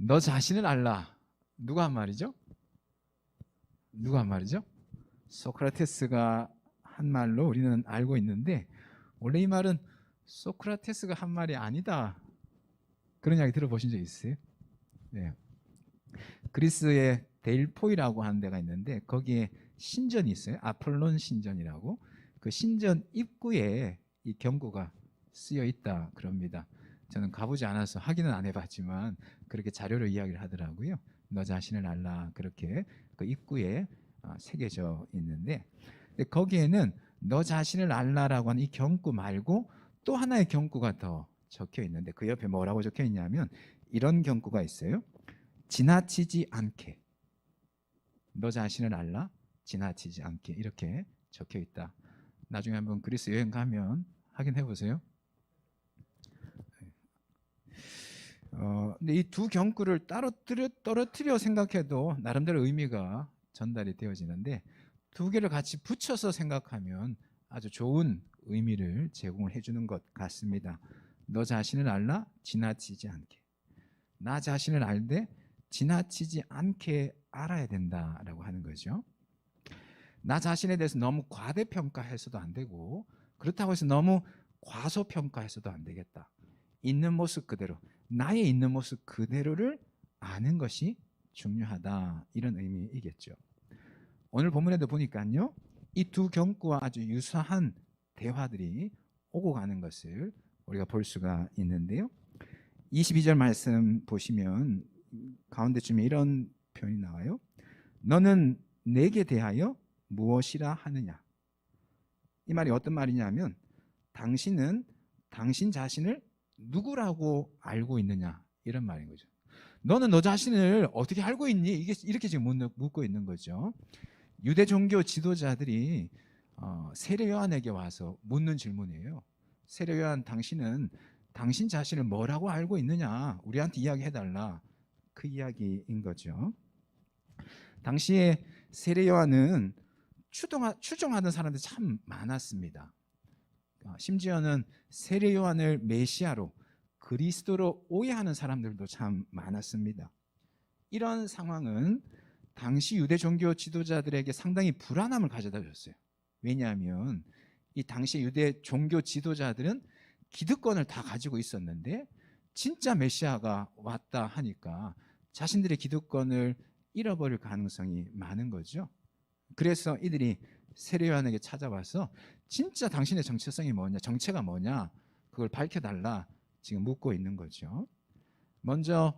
너 자신을 알라. 누가 한 말이죠? 누가 한 말이죠? 소크라테스가 한 말로 우리는 알고 있는데, 원래 이 말은 소크라테스가 한 말이 아니다, 그런 이야기 들어보신 적 있어요? 네. 그리스의 델포이라고 하는 데가 있는데 거기에 신전이 있어요. 아폴론 신전이라고. 그 신전 입구에 이 경고가 쓰여 있다 그럽니다. 저는 가보지 않아서 확인은 안 해봤지만 그렇게 자료로 이야기를 하더라고요. 너 자신을 알라, 그렇게 그 입구에 새겨져 있는데, 근데 거기에는 너 자신을 알라라고 하는 이 경구 말고 또 하나의 경구가 더 적혀 있는데, 그 옆에 뭐라고 적혀 있냐면 이런 경구가 있어요. 지나치지 않게. 너 자신을 알라, 지나치지 않게, 이렇게 적혀 있다. 나중에 한번 그리스 여행 가면 확인해 보세요. 근데 이 두 경구를 따로 떨어뜨려 생각해도 나름대로 의미가 전달이 되어지는데, 두 개를 같이 붙여서 생각하면 아주 좋은 의미를 제공을 해주는 것 같습니다. 너 자신을 알라, 지나치지 않게. 나 자신을 알되 지나치지 않게 알아야 된다라고 하는 거죠. 나 자신에 대해서 너무 과대평가해서도 안 되고, 그렇다고 해서 너무 과소평가해서도 안 되겠다. 있는 모습 그대로, 나의 있는 모습 그대로를 아는 것이 중요하다, 이런 의미이겠죠. 오늘 본문에도 보니까요, 이 두 경구와 아주 유사한 대화들이 오고 가는 것을 우리가 볼 수가 있는데요. 22절 말씀 보시면 가운데쯤에 이런 표현이 나와요. 너는 내게 대하여 무엇이라 하느냐. 이 말이 어떤 말이냐면, 당신은 당신 자신을 누구라고 알고 있느냐, 이런 말인 거죠. 너는 너 자신을 어떻게 알고 있니? 이렇게 지금 묻고 있는 거죠. 유대 종교 지도자들이 세례 요한에게 와서 묻는 질문이에요. 세례 요한, 당신은 당신 자신을 뭐라고 알고 있느냐, 우리한테 이야기해달라, 그 이야기인 거죠. 당시에 세례 요한은 추종하는 사람들이 참 많았습니다. 심지어는 세례 요한을 메시아로, 그리스도로 오해하는 사람들도 참 많았습니다. 이런 상황은 당시 유대 종교 지도자들에게 상당히 불안함을 가져다 줬어요. 왜냐하면 이 당시 유대 종교 지도자들은 기득권을 다 가지고 있었는데, 진짜 메시아가 왔다 하니까 자신들의 기득권을 잃어버릴 가능성이 많은 거죠. 그래서 이들이 세례 요한에게 찾아와서 진짜 당신의 정체성이 뭐냐, 정체가 뭐냐, 그걸 밝혀달라 지금 묻고 있는 거죠. 먼저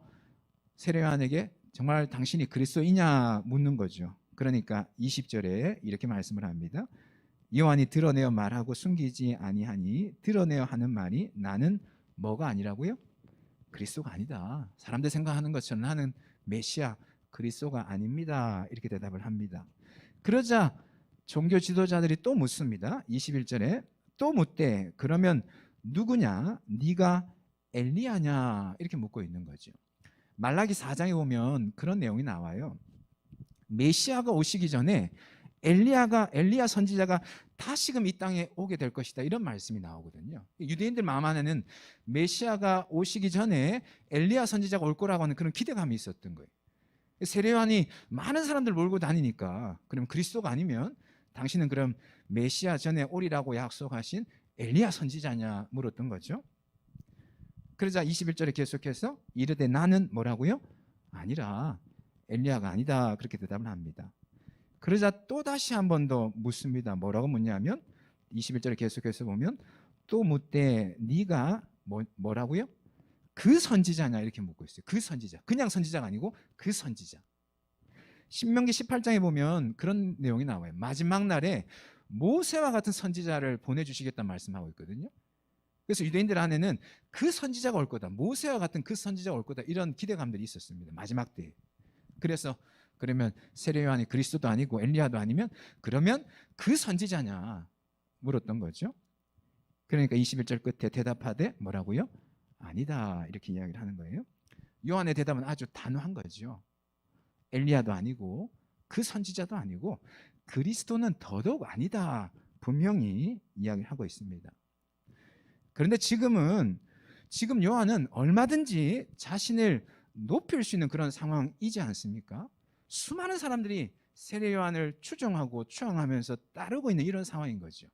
세례 요한에게 정말 당신이 그리스도이냐 묻는 거죠. 그러니까 20절에 이렇게 말씀을 합니다. 요한이 드러내어 말하고 숨기지 아니하니, 드러내어 하는 말이 나는 뭐가 아니라고요? 그리스도가 아니다. 사람들 생각하는 것처럼 나는 메시아, 그리스도가 아닙니다, 이렇게 대답을 합니다. 그러자 종교 지도자들이 또 묻습니다. 21절에 또 묻되, 그러면 누구냐? 네가 엘리야냐? 이렇게 묻고 있는 거죠. 말라기 4장에 보면 그런 내용이 나와요. 메시아가 오시기 전에 엘리야 선지자가 다시금 이 땅에 오게 될 것이다, 이런 말씀이 나오거든요. 유대인들 마음 안에는 메시아가 오시기 전에 엘리야 선지자가 올 거라고 하는 그런 기대감이 있었던 거예요. 세례 요한이 많은 사람들 몰고 다니니까, 그럼 그리스도가 아니면 당신은 그럼 메시아 전에 오리라고 약속하신 엘리야 선지자냐 물었던 거죠. 그러자 21절에 계속해서 이르되 나는 뭐라고요? 아니라, 엘리야가 아니다, 그렇게 대답을 합니다. 그러자 또 다시 한 번 더 묻습니다. 뭐라고 묻냐면 21절에 계속해서 보면 또 묻되 네가 뭐라고요? 그 선지자냐, 이렇게 묻고 있어요. 그 선지자, 그냥 선지자가 아니고 그 선지자. 신명기 18장에 보면 그런 내용이 나와요. 마지막 날에 모세와 같은 선지자를 보내주시겠다는 말씀하고 있거든요. 그래서 유대인들 안에는 그 선지자가 올 거다, 모세와 같은 그 선지자가 올 거다, 이런 기대감들이 있었습니다, 마지막 때에. 그래서 그러면 세례 요한이 그리스도도 아니고 엘리야도 아니면 그러면 그 선지자냐 물었던 거죠. 그러니까 21절 끝에 대답하되 뭐라고요? 아니다, 이렇게 이야기를 하는 거예요. 요한의 대답은 아주 단호한 거죠. 엘리야도 아니고 그 선지자도 아니고 그리스도는 더더욱 아니다, 분명히 이야기를 하고 있습니다. 그런데 지금 요한은 얼마든지 자신을 높일 수 있는 그런 상황이지 않습니까? 수많은 사람들이 세례 요한을 추종하고 추앙하면서 따르고 있는 이런 상황인 거죠.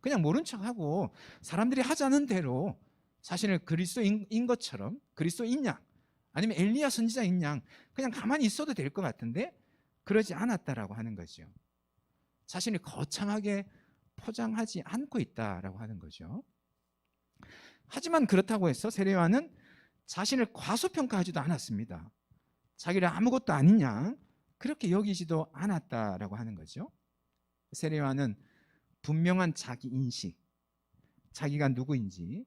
그냥 모른 척하고 사람들이 하자는 대로 자신을 그리스도인 것처럼, 그리스도인 양 아니면 엘리야 선지자인 양 그냥 가만히 있어도 될 것 같은데 그러지 않았다라고 하는 거죠. 자신을 거창하게 포장하지 않고 있다라고 하는 거죠. 하지만 그렇다고 해서 세례 요한은 자신을 과소평가하지도 않았습니다. 자기를 아무것도 아닌 양 그렇게 여기지도 않았다라고 하는 거죠. 세례 요한은 분명한 자기 인식, 자기가 누구인지,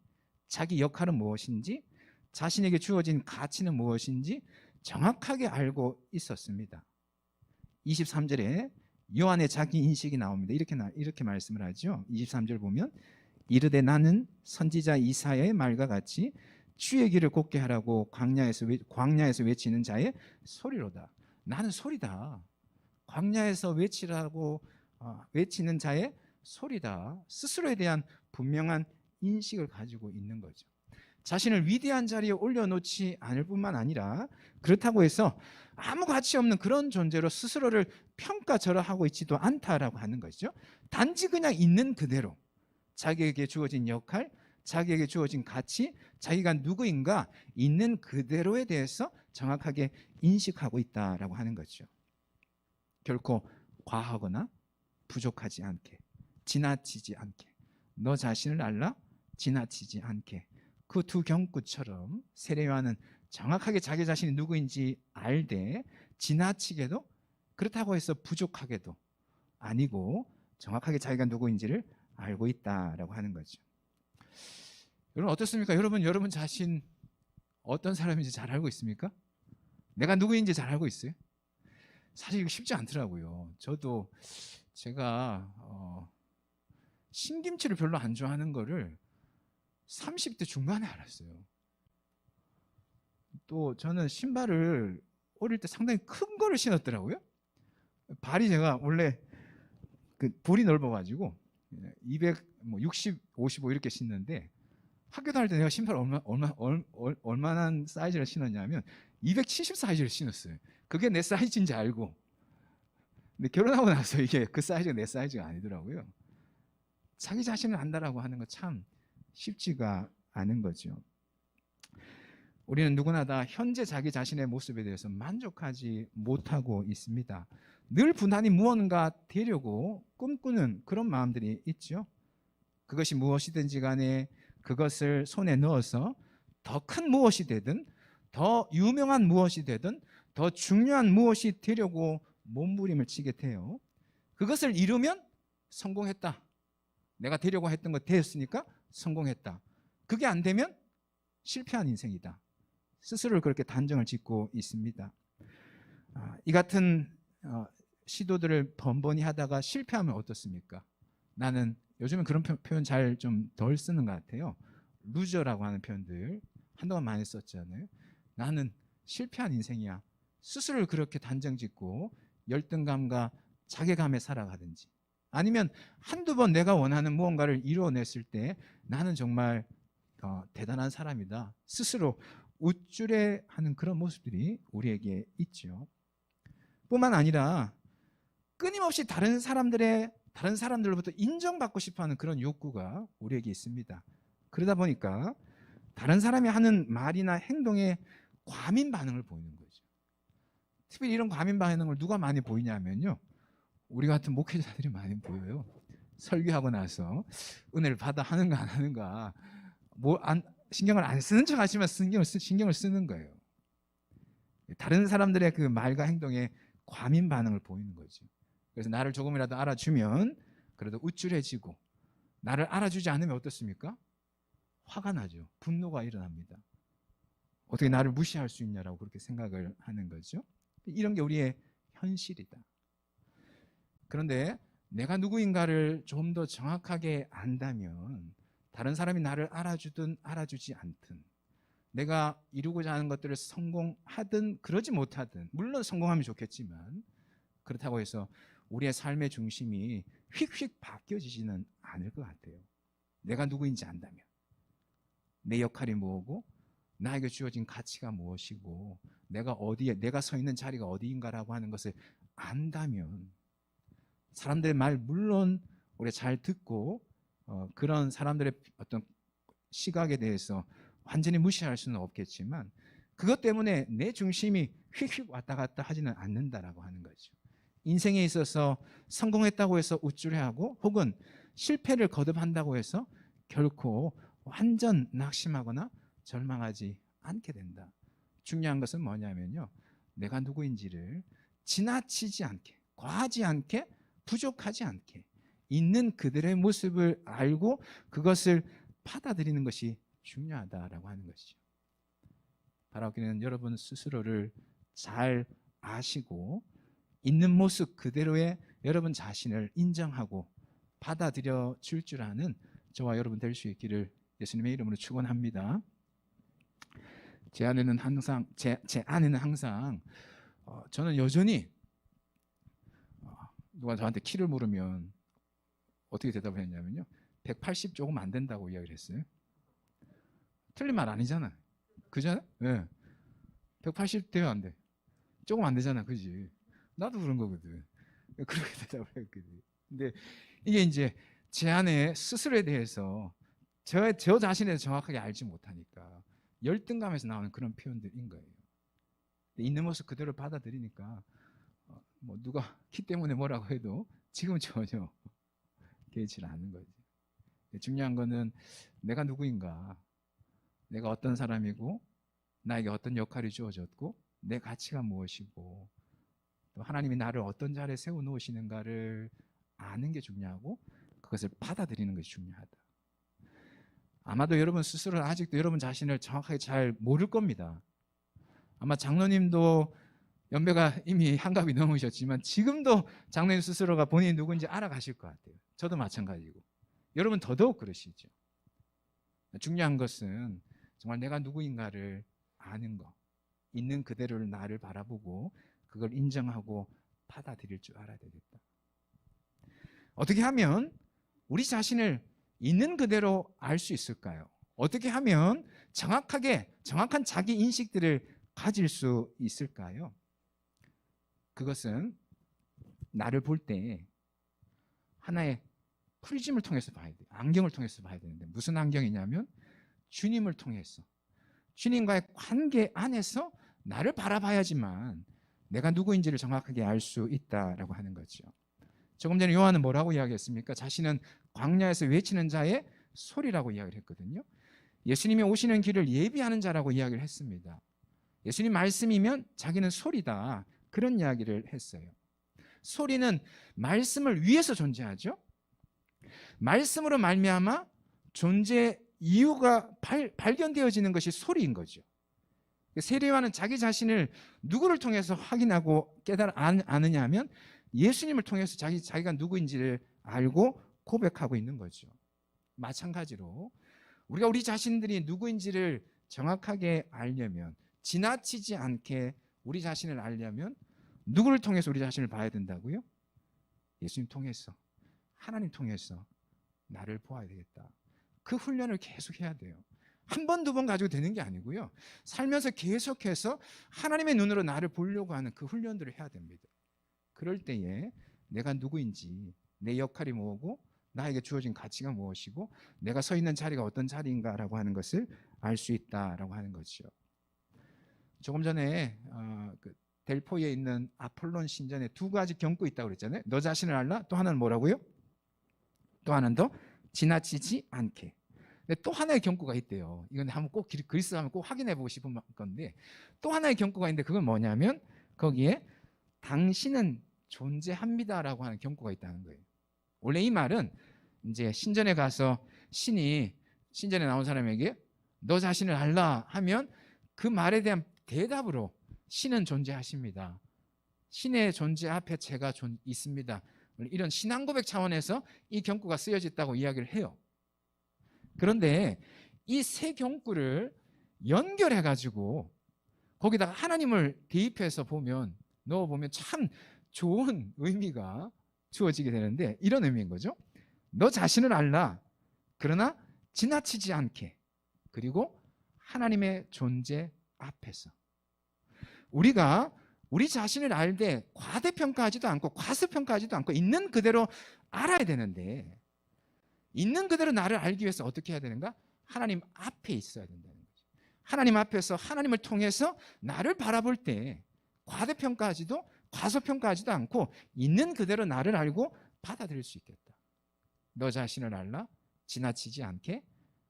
자기 역할은 무엇인지, 자신에게 주어진 가치는 무엇인지 정확하게 알고 있었습니다. 23절에 요한의 자기 인식이 나옵니다. 이렇게 말씀을 하죠. 23절 보면 이르되 나는 선지자 이사야의 말과 같이 주의 길을 곱게 하라고 광야에서 외치는 자의 소리로다. 나는 소리다. 광야에서 외치라고 외치는 자의 소리다. 스스로에 대한 분명한 인식을 가지고 있는 거죠. 자신을 위대한 자리에 올려놓지 않을 뿐만 아니라 그렇다고 해서 아무 가치 없는 그런 존재로 스스로를 평가절하하고 있지도 않다라고 하는 것이죠. 단지 그냥 있는 그대로 자기에게 주어진 역할, 자기에게 주어진 가치, 자기가 누구인가 있는 그대로에 대해서 정확하게 인식하고 있다라고 하는 거죠. 결코 과하거나 부족하지 않게, 지나치지 않게, 너 자신을 알라 지나치지 않게. 그 두 경구처럼 세례 요한은 정확하게 자기 자신이 누구인지 알되 지나치게도 그렇다고 해서 부족하게도 아니고 정확하게 자기가 누구인지를 알고 있다라고 하는 거죠. 여러분 어떻습니까? 여러분 자신 어떤 사람인지 잘 알고 있습니까? 내가 누구인지 잘 알고 있어요? 사실 이거 쉽지 않더라고요. 저도 제가 신김치를 별로 안 좋아하는 거를 30대 중반에 알았어요. 또 저는 신발을 어릴 때 상당히 큰 거를 신었더라고요. 발이 제가 원래 그 볼이 넓어가지고 260, 55 이렇게 신는데 학교 다닐 때 내가 신발 얼마나 사이즈를 신었냐면 270 사이즈를 신었어요. 그게 내 사이즈인지 알고. 근데 결혼하고 나서 이게 그 사이즈가 내 사이즈가 아니더라고요. 자기 자신을 안다라고 하는 거 참 쉽지가 않은 거죠. 우리는 누구나 다 현재 자기 자신의 모습에 대해서 만족하지 못하고 있습니다. 늘 부단히 무언가 되려고 꿈꾸는 그런 마음들이 있죠. 그것이 무엇이든지 간에 그것을 손에 넣어서 더 큰 무엇이 되든 더 유명한 무엇이 되든 더 중요한 무엇이 되려고 몸부림을 치게 돼요. 그것을 이루면 성공했다. 내가 되려고 했던 거 되었으니까 성공했다. 그게 안 되면 실패한 인생이다. 스스로를 그렇게 단정을 짓고 있습니다. 이 같은 시도들을 번번이 하다가 실패하면 어떻습니까? 나는 요즘은 그런 표현 잘 좀 덜 쓰는 것 같아요. 루저라고 하는 표현들 한동안 많이 썼잖아요. 나는 실패한 인생이야. 스스로를 그렇게 단정 짓고 열등감과 자괴감에 살아가든지 아니면 한두 번 내가 원하는 무언가를 이루어냈을 때 나는 정말 대단한 사람이다. 스스로 우쭐해하는 그런 모습들이 우리에게 있죠. 뿐만 아니라 끊임없이 다른 사람들로부터 인정받고 싶어하는 그런 욕구가 우리에게 있습니다. 그러다 보니까 다른 사람이 하는 말이나 행동에 과민 반응을 보이는 거죠. 특히 이런 과민 반응을 누가 많이 보이냐면요. 우리 같은 목회자들이 많이 보여요. 설교하고 나서 은혜를 받아 하는가 안 하는가 신경을 안 쓰는 척 하지만 신경을 쓰는 거예요. 다른 사람들의 그 말과 행동에 과민 반응을 보이는 거죠. 그래서 나를 조금이라도 알아주면 그래도 우쭐해지고 나를 알아주지 않으면 어떻습니까? 화가 나죠. 분노가 일어납니다. 어떻게 나를 무시할 수 있냐라고 그렇게 생각을 하는 거죠. 이런 게 우리의 현실이다. 그런데 내가 누구인가를 좀 더 정확하게 안다면 다른 사람이 나를 알아주든 알아주지 않든 내가 이루고자 하는 것들을 성공하든 그러지 못하든 물론 성공하면 좋겠지만 그렇다고 해서 우리의 삶의 중심이 휙휙 바뀌어지지는 않을 것 같아요. 내가 누구인지 안다면 내 역할이 뭐고 나에게 주어진 가치가 무엇이고 내가 어디에, 내가 서 있는 자리가 어디인가라고 하는 것을 안다면, 사람들의 말 물론 우리 잘 듣고 그런 사람들의 어떤 시각에 대해서 완전히 무시할 수는 없겠지만 그것 때문에 내 중심이 휙휙 왔다 갔다 하지는 않는다라고 하는 거죠. 인생에 있어서 성공했다고 해서 우쭐해하고 혹은 실패를 거듭한다고 해서 결코 완전 낙심하거나 절망하지 않게 된다. 중요한 것은 뭐냐면요, 내가 누구인지를 지나치지 않게, 과하지 않게, 부족하지 않게 있는 그들의 모습을 알고 그것을 받아들이는 것이 중요하다라고 하는 것이죠. 바라기는 여러분 스스로를 잘 아시고 있는 모습 그대로의 여러분 자신을 인정하고 받아들여 줄 아는 저와 여러분 될 수 있기를 예수님의 이름으로 축원합니다. 제 아내는 항상 저는 여전히 누가 저한테 키를 물으면 어떻게 대답을 했냐면요, 180 조금 안 된다고 이야기를 했어요. 틀린 말 아니잖아, 그잖아? 네. 180 돼요, 안 돼? 조금 안 되잖아, 그지? 나도 그런 거거든. 그렇게 대답을 했거든. 근데 이게 이제 제 안에 스스로에 대해서 저 자신에 대해서 정확하게 알지 못하니까 열등감에서 나오는 그런 표현들인 거예요. 있는 모습 그대로 받아들이니까 뭐 누가 키 때문에 뭐라고 해도 지금 전혀 개의치 않는 거지. 중요한 거는 내가 누구인가, 내가 어떤 사람이고 나에게 어떤 역할이 주어졌고 내 가치가 무엇이고 또 하나님이 나를 어떤 자리에 세워놓으시는가를 아는 게 중요하고 그것을 받아들이는 것이 중요하다. 아마도 여러분 스스로는 아직도 여러분 자신을 정확하게 잘 모를 겁니다. 아마 장로님도 연배가 이미 한갑이 넘으셨지만 지금도 장로님 스스로가 본인이 누군지 알아가실 것 같아요. 저도 마찬가지고 여러분 더더욱 그러시죠. 중요한 것은 정말 내가 누구인가를 아는 것, 있는 그대로를 나를 바라보고 그걸 인정하고 받아들일 줄 알아야 되겠다. 어떻게 하면 우리 자신을 있는 그대로 알 수 있을까요? 어떻게 하면 정확한 자기 인식들을 가질 수 있을까요? 그것은 나를 볼 때 하나의 프리즘을 통해서 봐야 돼요. 안경을 통해서 봐야 되는데 무슨 안경이냐면 주님을 통해서, 주님과의 관계 안에서 나를 바라봐야지만 내가 누구인지를 정확하게 알 수 있다라고 하는 거죠. 조금 전에 요한은 뭐라고 이야기했습니까? 자신은 광야에서 외치는 자의 소리라고 이야기를 했거든요. 예수님이 오시는 길을 예비하는 자라고 이야기를 했습니다. 예수님 말씀이면 자기는 소리다, 그런 이야기를 했어요. 소리는 말씀을 위해서 존재하죠. 말씀으로 말미암아 존재 이유가 발견되어지는 것이 소리인 거죠. 세례요한은 자기 자신을 누구를 통해서 확인하고 아느냐 하면 예수님을 통해서 자기가 누구인지를 알고 고백하고 있는 거죠. 마찬가지로 우리가 우리 자신들이 누구인지를 정확하게 알려면, 지나치지 않게 우리 자신을 알려면 누구를 통해서 우리 자신을 봐야 된다고요? 예수님 통해서, 하나님 통해서 나를 보아야 되겠다. 그 훈련을 계속 해야 돼요. 한 번, 두 번 가지고 되는 게 아니고요. 살면서 계속해서 하나님의 눈으로 나를 보려고 하는 그 훈련들을 해야 됩니다. 그럴 때에 내가 누구인지, 내 역할이 뭐고 나에게 주어진 가치가 무엇이고 내가 서 있는 자리가 어떤 자리인가라고 하는 것을 알 수 있다라고 하는 거죠. 조금 전에 델포에 있는 아폴론 신전에 두 가지 경고 있다고 그랬잖아요. 너 자신을 알라, 또 하나는 뭐라고요? 또 하나는 더 지나치지 않게. 근데 또 하나의 경고가 있대요. 이건 한번 꼭 그리스 가면 꼭 확인해 보고 싶은 건데, 또 하나의 경고가 있는데 그건 뭐냐면 거기에 당신은 존재합니다라고 하는 경고가 있다는 거예요. 원래 이 말은 이제 신전에 가서 신전에 나온 사람에게 너 자신을 알라 하면 그 말에 대한 대답으로 신은 존재하십니다. 신의 존재 앞에 제가 있습니다. 이런 신앙 고백 차원에서 이 경구가 쓰여졌다고 이야기를 해요. 그런데 이 세 경구를 연결해 가지고 거기다가 하나님을 대입해서 넣어보면 참 좋은 의미가 주어지게 되는데, 이런 의미인 거죠. 너 자신을 알라, 그러나 지나치지 않게, 그리고 하나님의 존재 앞에서. 우리가 우리 자신을 알 때 과대평가하지도 않고 과소평가하지도 않고 있는 그대로 알아야 되는데, 있는 그대로 나를 알기 위해서 어떻게 해야 되는가? 하나님 앞에 있어야 된다는 거죠. 하나님 앞에서 하나님을 통해서 나를 바라볼 때 과대평가하지도 과소평가하지도 않고 있는 그대로 나를 알고 받아들일 수 있겠다. 너 자신을 알라? 지나치지 않게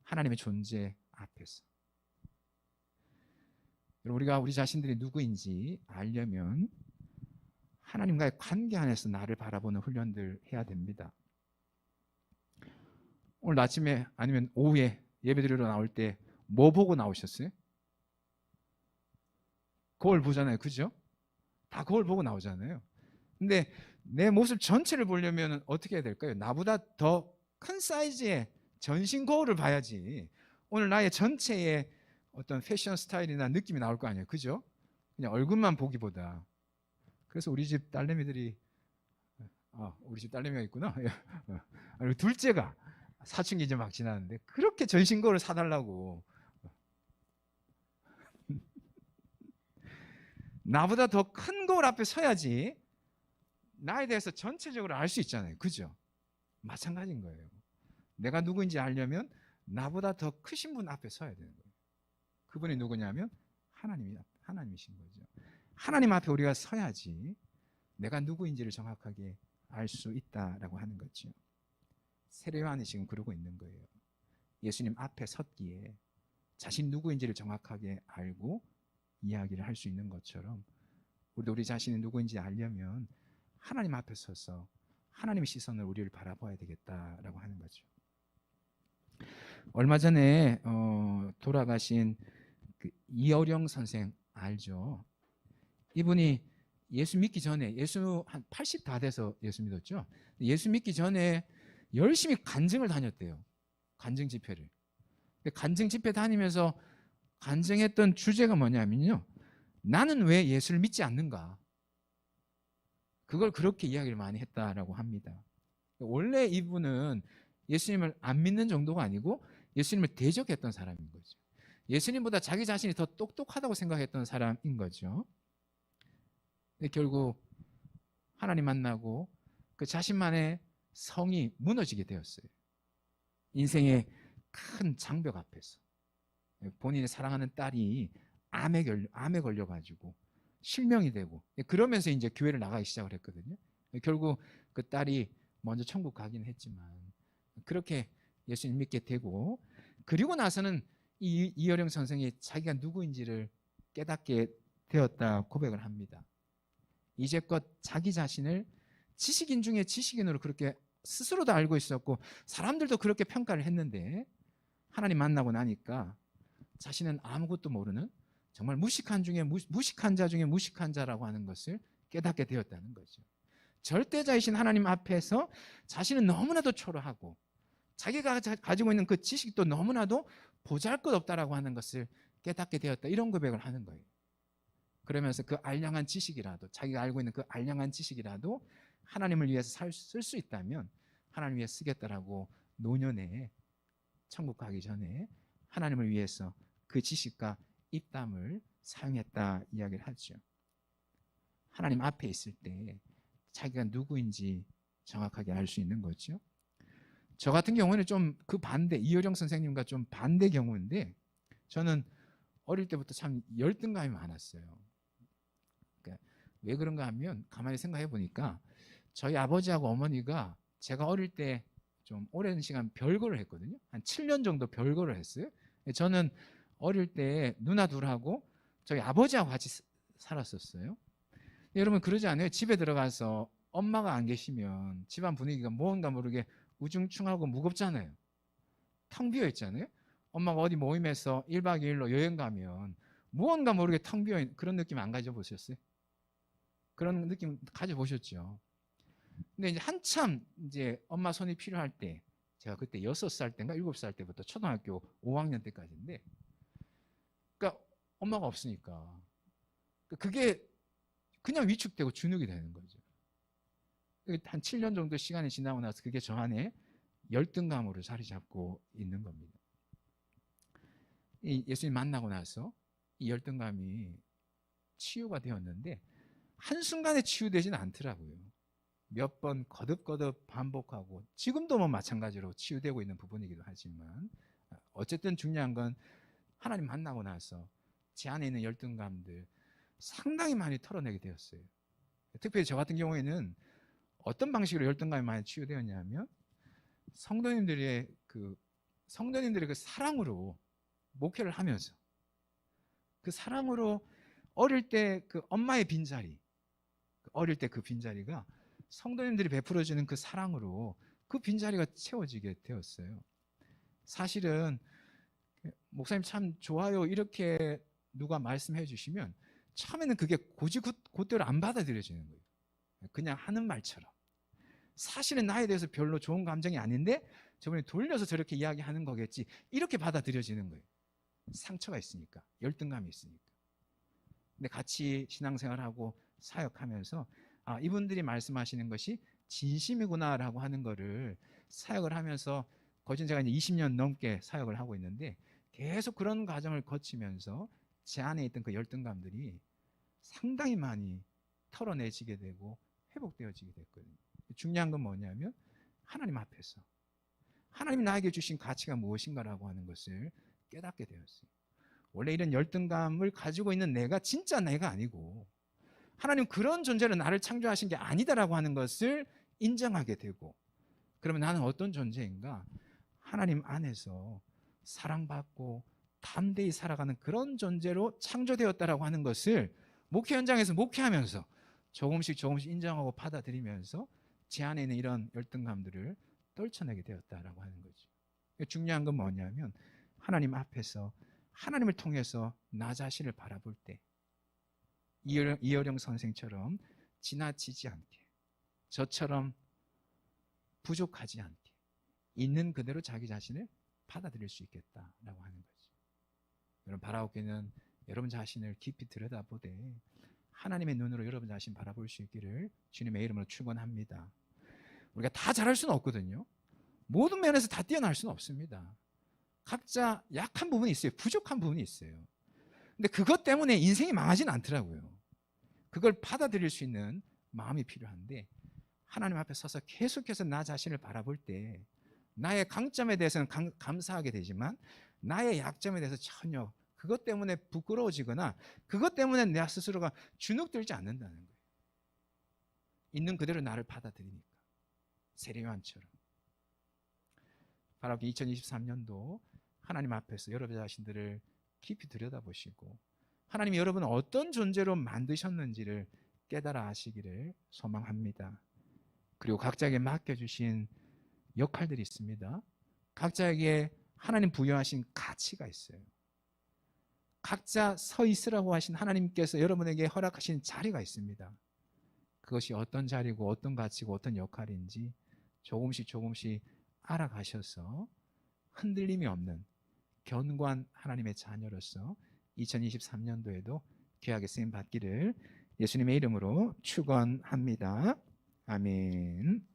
하나님의 존재 앞에서. 우리가 우리 자신들이 누구인지 알려면 하나님과의 관계 안에서 나를 바라보는 훈련들 해야 됩니다. 오늘 아침에 아니면 오후에 예배드리러 나올 때 뭐 보고 나오셨어요? 거울 보잖아요. 그죠? 다 거울 보고 나오잖아요. 근데 내 모습 전체를 보려면 어떻게 해야 될까요? 나보다 더 큰 사이즈의 전신 거울을 봐야지 오늘 나의 전체의 어떤 패션 스타일이나 느낌이 나올 거 아니에요. 그죠? 그냥 얼굴만 보기보다. 그래서 우리 집 딸내미들이, 우리 집 딸내미가 있구나. 그리고 둘째가 사춘기 이제 막 지나는데 그렇게 전신 거울을 사달라고. 나보다 더 큰 거울 앞에 서야지 나에 대해서 전체적으로 알 수 있잖아요. 그죠? 마찬가지인 거예요. 내가 누구인지 알려면 나보다 더 크신 분 앞에 서야 되는 거예요. 그분이 누구냐면 하나님이신 거죠. 하나님 앞에 우리가 서야지 내가 누구인지를 정확하게 알 수 있다라고 하는 거죠. 세례요한이 지금 그러고 있는 거예요. 예수님 앞에 섰기에 자신 누구인지를 정확하게 알고 이야기를 할 수 있는 것처럼 우리도 우리 자신이 누구인지 알려면 하나님 앞에 서서 하나님의 시선을 우리를 바라봐야 되겠다라고 하는 거죠. 얼마 전에 돌아가신 그 이어령 선생 알죠? 이분이 예수 믿기 전에, 예수 한 80 다 돼서 예수 믿었죠? 예수 믿기 전에 열심히 간증을 다녔대요. 간증 집회를. 근데 간증 집회 다니면서 간증했던 주제가 뭐냐면요, 나는 왜 예수를 믿지 않는가? 그걸 그렇게 이야기를 많이 했다라고 합니다. 원래 이분은 예수님을 안 믿는 정도가 아니고 예수님을 대적했던 사람인 거죠. 예수님보다 자기 자신이 더 똑똑하다고 생각했던 사람인 거죠. 근데 결국 하나님 만나고 그 자신만의 성이 무너지게 되었어요. 인생의 큰 장벽 앞에서 본인이 사랑하는 딸이 암에 걸려가지고 실명이 되고, 그러면서 이제 교회를 나가기 시작을 했거든요. 결국 그 딸이 먼저 천국 가긴 했지만 그렇게 예수님 믿게 되고, 그리고 나서는 이어령 선생이 자기가 누구인지를 깨닫게 되었다 고백을 합니다. 이제껏 자기 자신을 지식인 중에 지식인으로 그렇게 스스로도 알고 있었고 사람들도 그렇게 평가를 했는데 하나님 만나고 나니까 자신은 아무것도 모르는 정말 무식한 자 중에 무식한 자라고 하는 것을 깨닫게 되었다는 거죠. 절대자이신 하나님 앞에서 자신은 너무나도 초라하고 자기가 가지고 있는 그 지식도 너무나도 보잘것없다라고 하는 것을 깨닫게 되었다, 이런 고백을 하는 거예요. 그러면서 그 알량한 지식이라도, 자기가 알고 있는 그 알량한 지식이라도 하나님을 위해서 쓸 수 있다면 하나님 위해 쓰겠다라고 노년에 천국 가기 전에 하나님을 위해서 그 지식과 입담을 사용했다 이야기를 하죠. 하나님 앞에 있을 때 자기가 누구인지 정확하게 알 수 있는 거죠. 저 같은 경우는 좀 그 반대, 이효령 선생님과 좀 반대 경우인데, 저는 어릴 때부터 참 열등감이 많았어요. 그러니까 왜 그런가 하면 가만히 생각해 보니까 저희 아버지하고 어머니가 제가 어릴 때 좀 오랜 시간 별거를 했거든요. 한 7년 정도 별거를 했어요. 저는 어릴 때 누나 둘하고 저희 아버지하고 같이 살았었어요. 여러분 그러지 않아요? 집에 들어가서 엄마가 안 계시면 집안 분위기가 뭔가 모르게 우중충하고 무겁잖아요. 텅 비어 있잖아요. 엄마가 어디 모임에서 1박 2일로 여행 가면 무언가 모르게 텅 비어 있는 그런 느낌 안 가져보셨어요? 그런 느낌 가져보셨죠? 근데 이제 한참 이제 엄마 손이 필요할 때, 제가 그때 6살 때인가 7살 때부터 초등학교 5학년 때까지인데, 그러니까 엄마가 없으니까 그게 그냥 위축되고 주눅이 되는 거죠. 한 7년 정도 시간이 지나고 나서 그게 저 안에 열등감으로 자리 잡고 있는 겁니다. 이 예수님 만나고 나서 이 열등감이 치유가 되었는데 한순간에 치유되지는 않더라고요. 몇 번 거듭거듭 반복하고 지금도 뭐 마찬가지로 치유되고 있는 부분이기도 하지만 어쨌든 중요한 건 하나님 만나고 나서 제 안에 있는 열등감들 상당히 많이 털어내게 되었어요. 특별히 저 같은 경우에는 어떤 방식으로 열등감이 많이 치유되었냐면 성도님들의 그 사랑으로 목회를 하면서 그 사랑으로 어릴 때 그 엄마의 빈자리, 어릴 때 그 빈자리가 성도님들이 베풀어주는 그 사랑으로 그 빈자리가 채워지게 되었어요. 사실은 목사님 참 좋아요 이렇게 누가 말씀해 주시면 처음에는 그게 곧대로 안 받아들여지는 거예요. 그냥 하는 말처럼. 사실은 나에 대해서 별로 좋은 감정이 아닌데 저분이 돌려서 저렇게 이야기하는 거겠지 이렇게 받아들여지는 거예요. 상처가 있으니까, 열등감이 있으니까. 근데 같이 신앙생활하고 사역하면서 이분들이 말씀하시는 것이 진심이구나라고 하는 거를 사역을 하면서 거진 제가 이제 20년 넘게 사역을 하고 있는데 계속 그런 과정을 거치면서 제 안에 있던 그 열등감들이 상당히 많이 털어내지게 되고 회복되어지게 됐거든요. 중요한 건 뭐냐면 하나님 앞에서 하나님이 나에게 주신 가치가 무엇인가라고 하는 것을 깨닫게 되었어요. 원래 이런 열등감을 가지고 있는 내가 진짜 내가 아니고 하나님 그런 존재로 나를 창조하신 게 아니다라고 하는 것을 인정하게 되고 그러면 나는 어떤 존재인가? 하나님 안에서 사랑받고 담대히 살아가는 그런 존재로 창조되었다라고 하는 것을 목회 현장에서 목회하면서 조금씩 인정하고 받아들이면서 제 안에 있는 이런 열등감들을 떨쳐내게 되었다라고 하는 거죠. 중요한 건 뭐냐면 하나님 앞에서 하나님을 통해서 나 자신을 바라볼 때 이어령 선생처럼 지나치지 않게 저처럼 부족하지 않게 있는 그대로 자기 자신을 받아들일 수 있겠다라고 하는 거죠. 여러분 바라옵기는 여러분 자신을 깊이 들여다보되 하나님의 눈으로 여러분 자신 바라볼 수 있기를 주님의 이름으로 축원합니다. 우리가 다 잘할 수는 없거든요. 모든 면에서 다 뛰어날 수는 없습니다. 각자 약한 부분이 있어요. 부족한 부분이 있어요. 근데 그것 때문에 인생이 망하지는 않더라고요. 그걸 받아들일 수 있는 마음이 필요한데 하나님 앞에 서서 계속해서 나 자신을 바라볼 때 나의 강점에 대해서는 감사하게 되지만 나의 약점에 대해서 전혀 그것 때문에 부끄러워지거나 그것 때문에 내 스스로가 주눅들지 않는다는 거예요. 있는 그대로 나를 받아들이니까. 세례요한처럼. 바로 2023년도 하나님 앞에서 여러분 자신들을 깊이 들여다보시고 하나님이 여러분을 어떤 존재로 만드셨는지를 깨달아 아시기를 소망합니다. 그리고 각자에게 맡겨주신 역할들이 있습니다. 각자에게 하나님 부여하신 가치가 있어요. 각자 서 있으라고 하신 하나님께서 여러분에게 허락하신 자리가 있습니다. 그것이 어떤 자리고 어떤 가치고 어떤 역할인지 조금씩 알아가셔서 흔들림이 없는 견고한 하나님의 자녀로서 2023년도에도 귀하게 쓰임 받기를 예수님의 이름으로 축원합니다. 아멘.